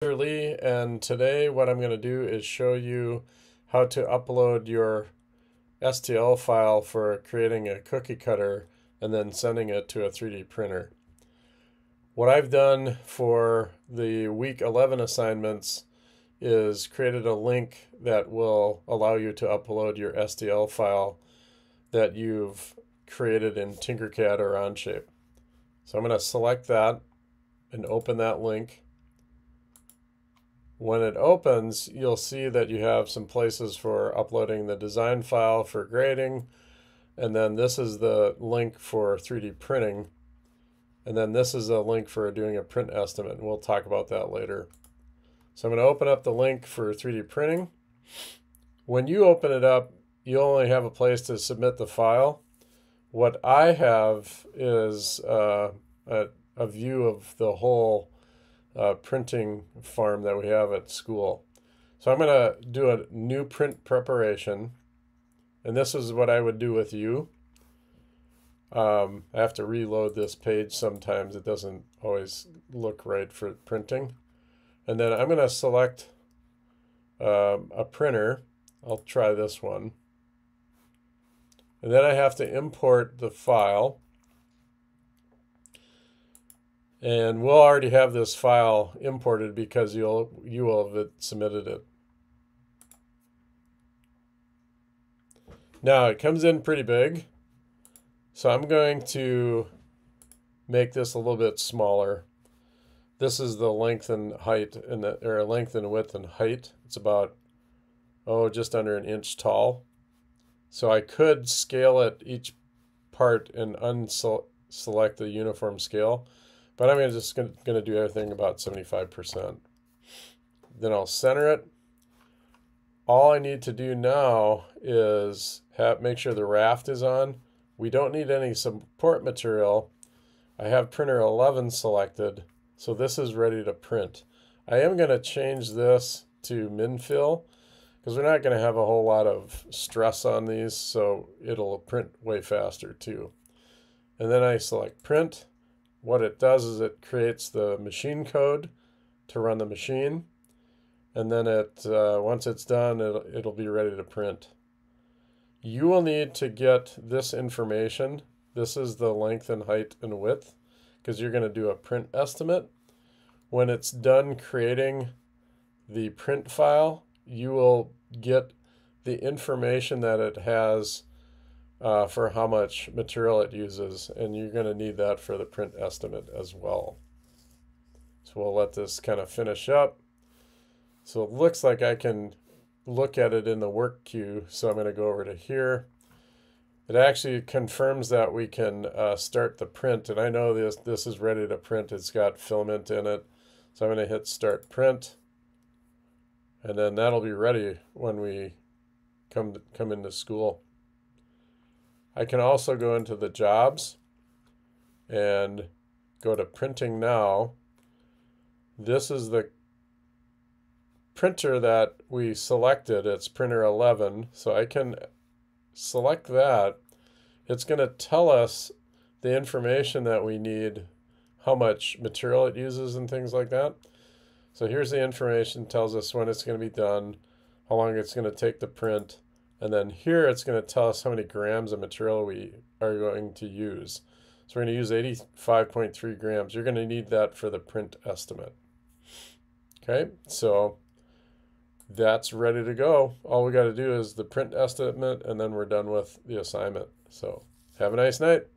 Lee, and today what I'm going to do is show you how to upload your STL file for creating a cookie cutter and then sending it to a 3D printer. What I've done for the week 11 assignments is created a link that will allow you to upload your STL file that you've created in Tinkercad or Onshape. So I'm going to select that and open that link. When it opens, you'll see that you have some places for uploading the design file for grading, and then this is the link for 3D printing, and then this is a link for doing a print estimate, and we'll talk about that later. So I'm going to open up the link for 3D printing. When you open it up, you only have a place to submit the file. What I have is a view of the whole printing farm that we have at school. So I'm going to do a new print preparation, and this is what I would do with you. I have to reload this page sometimes. It doesn't always look right for printing. And then I'm going to select a printer. I'll try this one. And then I have to import the file. And we'll already have this file imported because you will have submitted it. Now it comes in pretty big, so I'm going to make this a little bit smaller. This is the length and height, or length and width and height. It's about just under an inch tall. So I could scale it each part and unselect the uniform scale. But I'm just going to do everything about 75%. Then I'll center it. All I need to do now is make sure the raft is on. We don't need any support material. I have printer 11 selected, so this is ready to print. I am going to change this to min fill because we're not going to have a whole lot of stress on these, so it'll print way faster too. And then I select print. What it does is it creates the machine code to run the machine, and then once it's done, it'll be ready to print. You will need to get this information. This is the length and height and width because you're going to do a print estimate. When it's done creating the print file, you will get the information that it has for how much material it uses, and you're going to need that for the print estimate as well. So we'll let this kind of finish up. So it looks like I can look at it in the work queue, so I'm going to go over to here. It actually confirms that we can start the print, and I know this is ready to print. It's got filament in it, so I'm going to hit start print, and then that'll be ready when we come into school. I can also go into the jobs and go to printing now. This is the printer that we selected. It's printer 11, so I can select that. It's going to tell us the information that we need, how much material it uses and things like that. So here's the information, tells us when it's going to be done, how long it's going to take to print. And then here it's going to tell us how many grams of material we are going to use. So we're going to use 85.3 grams. You're going to need that for the print estimate. Okay, so that's ready to go. All we got to do is the print estimate, and then we're done with the assignment. So have a nice night.